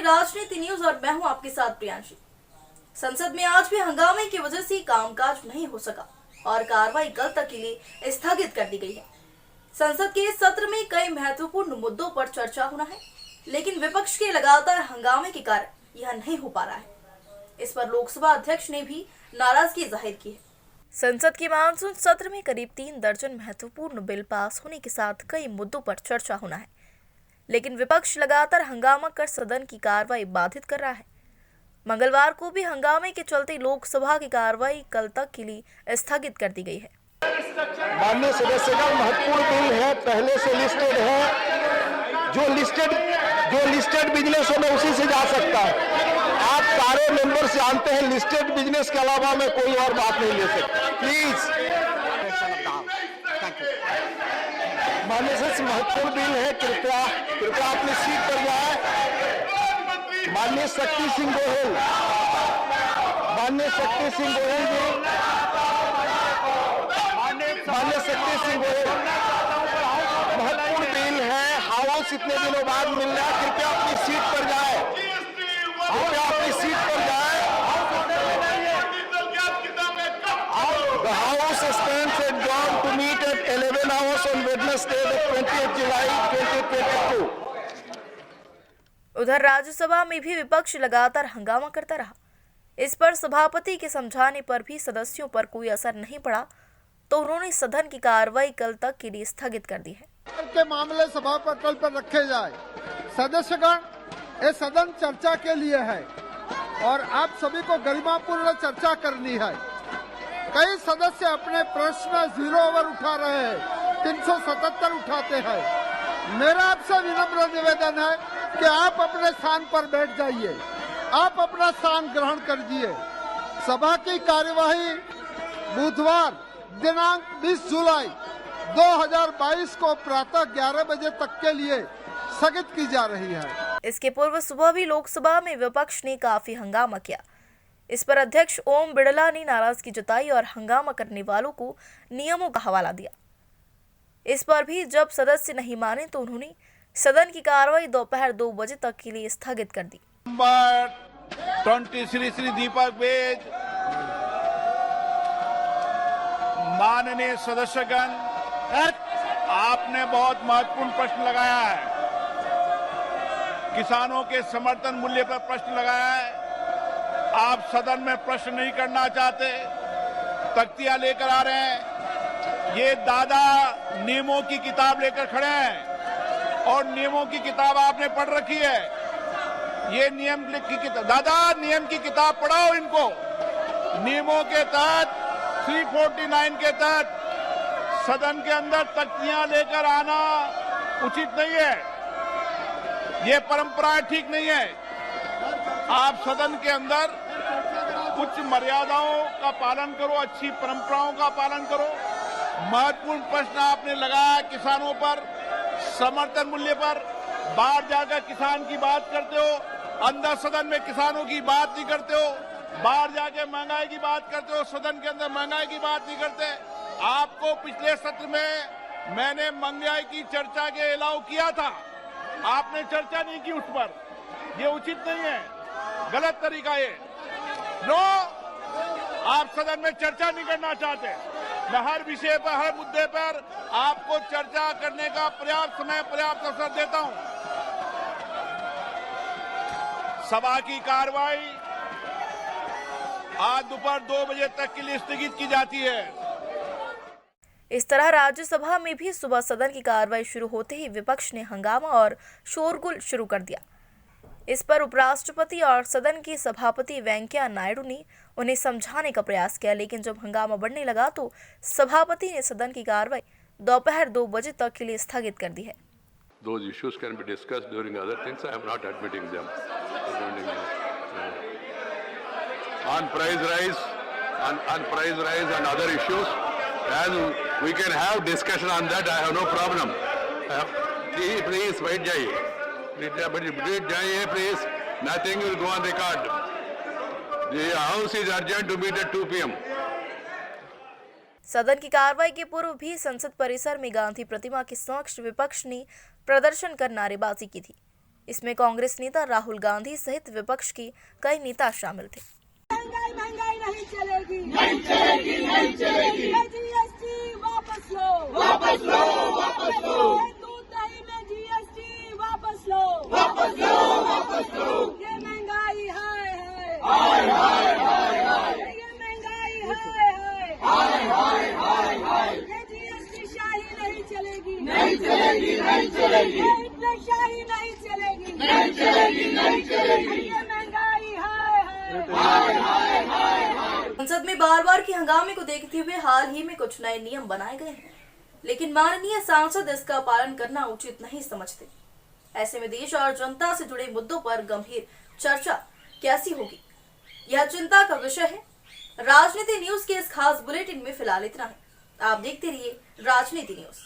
राजनीति न्यूज और मैं हूं आपके साथ प्रियांशी। संसद में आज भी हंगामे की वजह से कामकाज नहीं हो सका और कार्रवाई कल तक के लिए स्थगित कर दी गई है। संसद के सत्र में कई महत्वपूर्ण मुद्दों पर चर्चा होना है, लेकिन विपक्ष के लगातार हंगामे के कारण यह नहीं हो पा रहा है। इस पर लोकसभा अध्यक्ष ने भी नाराजगी जाहिर की है। संसद के मानसून सत्र में करीब 3 दर्जन महत्वपूर्ण बिल पास होने के साथ कई मुद्दों पर चर्चा होना है, लेकिन विपक्ष लगातार हंगामा कर सदन की कार्रवाई बाधित कर रहा है। मंगलवार को भी हंगामे के चलते लोकसभा की कार्रवाई कल तक के लिए स्थगित कर दी गई है। माननीय सदस्यगण, महत्वपूर्ण बिल है, पहले से लिस्टेड है। जो लिस्टेड बिजनेस है मैं उसी से जा सकता है। आप सारे मेंबर्स जानते हैं लिस्टेड बिजनेस के अलावा मैं कोई और बात नहीं ले सकता। प्लीज, माननीय सदस्य, महत्वपूर्ण बिल है, कृपया अपनी सीट पर जाए। माननीय शक्ति सिंह गोहिल महत्वपूर्ण बिल है। हाउस इतने दिनों बाद मिल रहा है, कृपया अपनी सीट पर जाए। The House stands adjourned to meet at 11 hours on Wednesday, the 20th July 2022. उधर राज्यसभा में भी विपक्ष लगातार हंगामा करता रहा। इस पर सभापति के समझाने पर भी सदस्यों पर कोई असर नहीं पड़ा, तो उन्होंने सदन की कार्रवाई कल तक के लिए स्थगित कर दी है। के मामले सभा पटल पर रखे जाए। सदस्यगण, ये सदन चर्चा के लिए है और आप सभी को गरिमापूर्ण चर्चा करनी है। कई सदस्य अपने प्रश्न 0 ओवर उठा रहे हैं, 377 उठाते हैं। मेरा आपसे विनम्र निवेदन है कि आप अपने स्थान पर बैठ जाइए, आप अपना स्थान ग्रहण करिए। सभा की कार्यवाही बुधवार दिनांक 20 जुलाई 2022 को प्रातः 11 बजे तक के लिए स्थगित की जा रही है। इसके पूर्व सुबह भी लोकसभा में विपक्ष ने काफी हंगामा किया। इस पर अध्यक्ष ओम बिड़ला ने नाराजगी जताई और हंगामा करने वालों को नियमों का हवाला दिया। इस पर भी जब सदस्य नहीं माने तो उन्होंने सदन की कार्रवाई दोपहर 2 बजे तक के लिए स्थगित कर दी। नंबर 23 श्री दीपक बेज, माननीय सदस्यगण, आपने बहुत महत्वपूर्ण प्रश्न लगाया है। किसानों के समर्थन मूल्य पर प्रश्न लगाया है। आप सदन में प्रश्न नहीं करना चाहते, तख्तियां लेकर आ रहे हैं। ये दादा नियमों की किताब लेकर खड़े हैं और नियमों की किताब आपने पढ़ रखी है। ये नियम की किताब, दादा नियम की किताब पढ़ाओ इनको। नियमों के तहत 349 के तहत सदन के अंदर तख्तियां लेकर आना उचित नहीं है। ये परंपरा ठीक नहीं है। आप सदन के अंदर कुछ मर्यादाओं का पालन करो, अच्छी परंपराओं का पालन करो। महत्वपूर्ण प्रश्न आपने लगाया किसानों पर, समर्थन मूल्य पर। बाहर जाकर किसान की बात करते हो, अंदर सदन में किसानों की बात नहीं करते हो। बाहर जाके महंगाई की बात करते हो, सदन के अंदर महंगाई की बात नहीं करते। आपको पिछले सत्र में मैंने महंगाई की चर्चा के अलाउ किया था, आपने चर्चा नहीं की उस पर। ये उचित नहीं है, गलत तरीका ये। नो, आप सदन में चर्चा नहीं करना चाहते। मैं हर विषय पर, हर मुद्दे पर आपको चर्चा करने का पर्याप्त समय, पर्याप्त अवसर देता हूं। सभा की कार्रवाई आज दोपहर 2 बजे तक के लिए स्थगित की जाती है। इस तरह राज्यसभा में भी सुबह सदन की कार्रवाई शुरू होते ही विपक्ष ने हंगामा और शोरगुल शुरू कर दिया। इस पर उपराष्ट्रपति और सदन के सभापति वेंकैया नायडू ने उन्हें समझाने का प्रयास किया, लेकिन जब हंगामा बढ़ने लगा तो सभापति ने सदन की कार्रवाई दोपहर 2 बजे तक के लिए स्थगित कर दी है। Those issues can be discussed during other things. I am not admitting them. On price rise and other issues, and we can have discussion on that. I have no problem. Please wait, जाइए. Please. Nothing will go on record. The House is urgent to meet at 2 p.m. सदन की कार्रवाई के पूर्व भी संसद परिसर में गांधी प्रतिमा के समक्ष विपक्ष ने प्रदर्शन कर नारेबाजी की थी। इसमें कांग्रेस नेता राहुल गांधी सहित विपक्ष की कई नेता शामिल थे। महंगाई नहीं चलेगी, नहीं चलेगी, नहीं चलेगी। जीएसटी वापस लो, वापस लो, वापस लो। दूध दही में जीएसटी वापस लो, वापस लो, वापस लो। ये महंगाई हाय हाय, हाय हाय हाय। ये महंगाई हाय हाय, हाय हाय हाय। ये जीएसटी शाही नहीं चलेगी, नहीं चलेगी, नहीं चलेगी। ये शाही नहीं चलेगी, नहीं चलेगी, नहीं चलेगी। ये महंगाई हाय हाय। संसद में बार बार के हंगामे को देखते हुए हाल ही में कुछ नए नियम बनाए गए हैं, लेकिन माननीय सांसद इसका पालन करना उचित नहीं समझते। ऐसे में देश और जनता से जुड़े मुद्दों पर गंभीर चर्चा कैसी होगी, यह चिंता का विषय है। राजनीति न्यूज के इस खास बुलेटिन में फिलहाल इतना है। आप देखते रहिए राजनीति न्यूज।